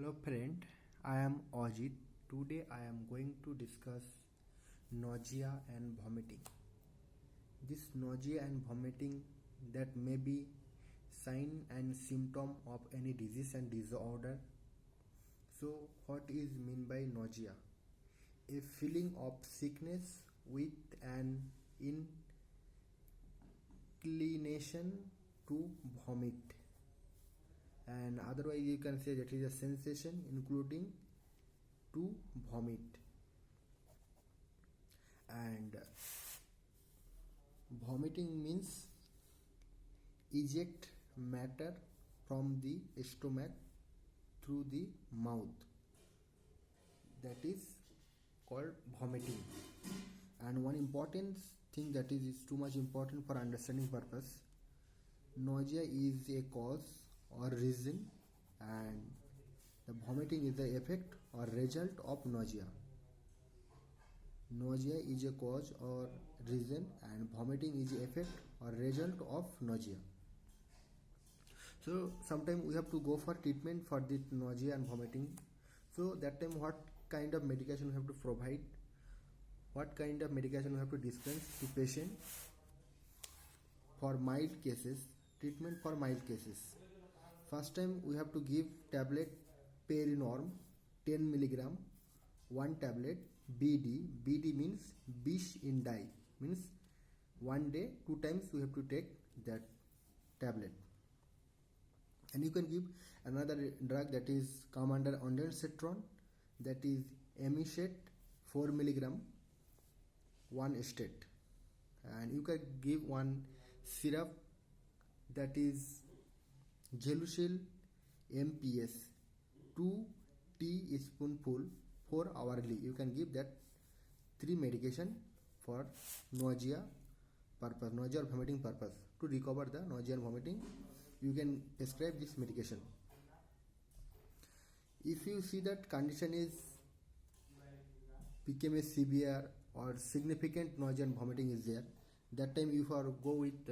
Hello friend, I am WAJED. Today I am going to discuss nausea and vomiting. This nausea and vomiting that may be sign and symptom of any disease and disorder. So what is mean by nausea? A feeling of sickness with an inclination to vomit, and otherwise you can say that is a sensation including to vomit. And vomiting means eject matter from the stomach through the mouth, that is called vomiting. And one important thing that is too much important for understanding purpose, nausea is a cause or reason, and the vomiting is the effect or result of nausea. Nausea is a cause or reason, and vomiting is the effect or result of nausea. So sometimes we have to go for treatment for the nausea and vomiting. So that time what kind of medication we have to provide, what kind of medication we have to dispense to patient for mild cases. Treatment for mild cases, first time we have to give tablet perinorm 10 milligram, one tablet. BD means bish in die, means one day 2 times we have to take that tablet. And you can give another drug that is come under ondansetron, that is INDUCED 4 milligram, one state. And you can give one syrup that is Gelusil MPS 2 teaspoonful 4 hourly. You can give that 3 medication for nausea purpose, nausea or vomiting purpose. To recover the nausea and vomiting, you can prescribe this medication. If you see that condition is became a severe or significant nausea and vomiting is there, that time you are go with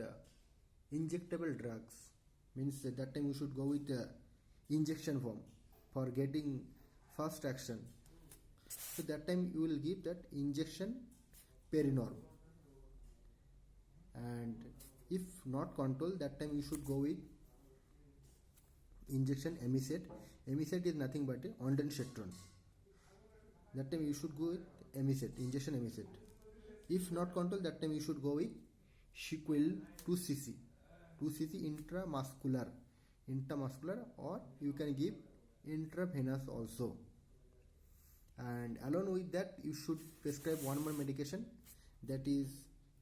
injectable drugs, means that time you should go with injection form for getting fast action. So that time you will give that injection perinorm. And if not control, that time you should go with injection INDUCED. INDUCED is nothing but ondansetron. That time you should go with INDUCED, injection INDUCED. If not control, that time you should go with Sequel 2cc intramuscular, or you can give intravenous also. And along with that, you should prescribe one more medication, that is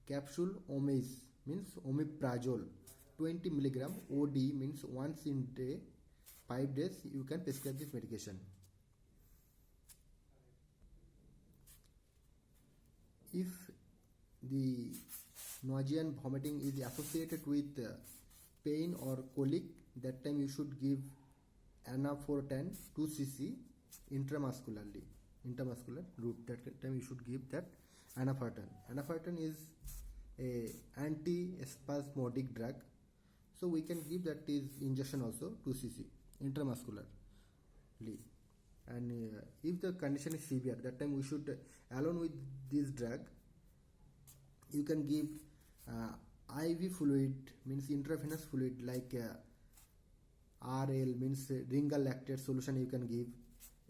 capsule omaze, means omeprazole 20 milligram OD, means once in day 5 days you can prescribe this medication. If the nausea and vomiting is associated with pain or colic, that time you should give anafortan 2cc intramuscular route. That time you should give that anafortan. Anafortan is a anti-spasmodic drug, so we can give that is injection also 2cc intramuscularly. And if the condition is severe, that time we should, along with this drug, you can give IV fluid, means intravenous fluid, like RL, means ringal lactate solution you can give.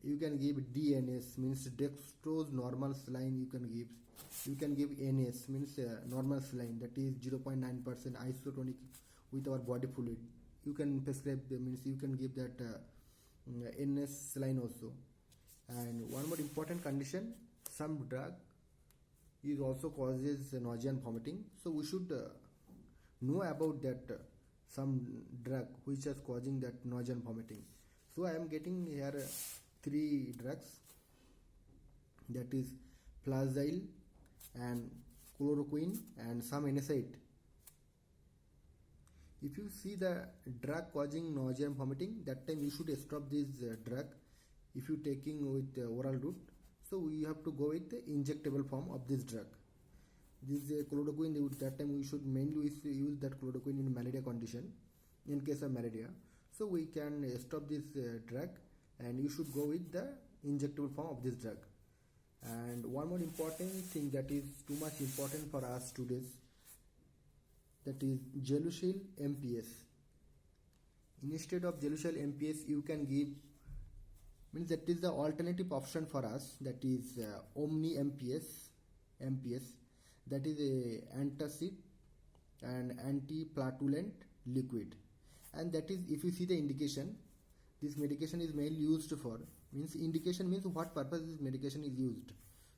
You can give DNS, means dextrose normal saline you can give. You can give NS, means normal saline, that is 0.9% isotonic with our body fluid. You can prescribe, means you can give that NS saline also. And one more important condition, some drug is also causes nausea and vomiting. So we should know about that some drug which is causing that nausea and vomiting. So I am getting here 3 drugs, that is flagyl and chloroquine and some NSAID. If you see the drug causing nausea and vomiting, that time you should stop this drug if you taking with oral route. So we have to go with the injectable form of this drug. This chloroquine, that time we should mainly use that chloroquine in malaria condition, in case of malaria. So we can stop this drug and you should go with the injectable form of this drug. And one more important thing that is too much important for us students, that is Gelusil MPS. Instead of Gelusil MPS, you can give, means that is the alternative option for us, that is Omni MPS, that is a antacid and antiplatelet liquid. And that is, if you see the indication, this medication is mainly used for, means indication means what purpose this medication is used.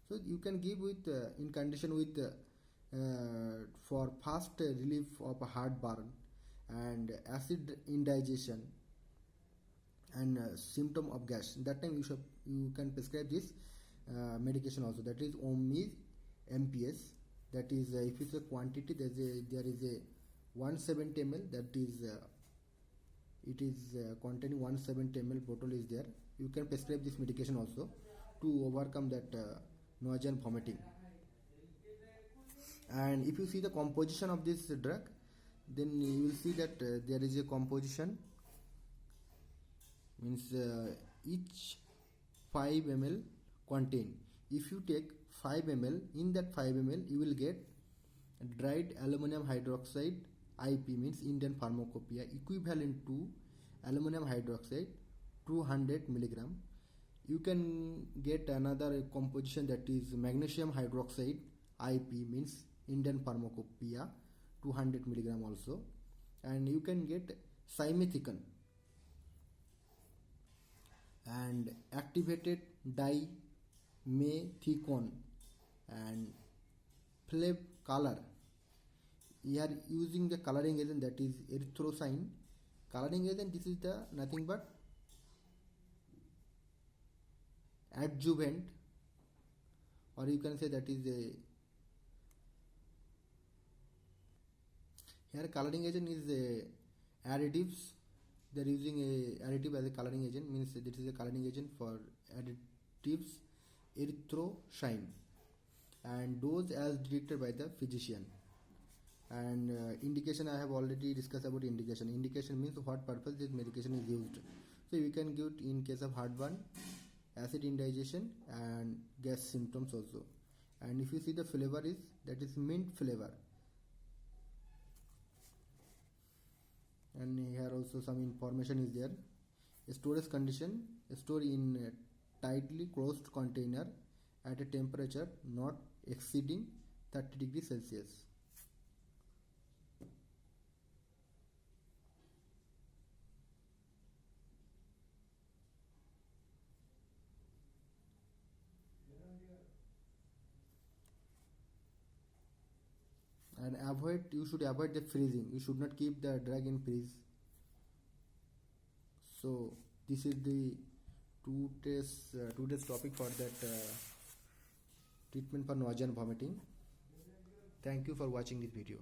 So you can give with in condition with for fast relief of heartburn and acid indigestion and symptom of gas. That time you can prescribe this medication also, that is Omni MPS. That is if it's a quantity, there is a 170 ml, that is it is containing 170 ml bottle is there. You can prescribe this medication also to overcome that nausea and vomiting. And if you see the composition of this drug, then you will see that there is a composition, means each 5 ml contain, if you take 5 ml, in that 5 ml you will get dried aluminum hydroxide IP, means Indian pharmacopoeia, equivalent to aluminum hydroxide 200 milligram. You can get another composition, that is magnesium hydroxide IP, means Indian pharmacopoeia 200 milligram also. And you can get simethicone and activated dimethicone and flav color. We are using the coloring agent, that is erythrocyan. Coloring agent, this is the nothing but adjuvant, or you can say that is a, here coloring agent is a additives. They are using a additive as a coloring agent, means this is a coloring agent for additives, erythrocyan, and dose as directed by the physician. And indication, I have already discussed about indication. Indication means what purpose this medication is used. So you can give it in case of heartburn, acid indigestion and gas symptoms also. And if you see the flavor is, that is mint flavor. And here also some information is there. Storage condition, store in a tightly closed container at a temperature not exceeding 30 degrees Celsius. And you should avoid the freezing. You should not keep the drug in freeze. So this is the today's topic for that treatment for nausea and vomiting. Thank you for watching this video.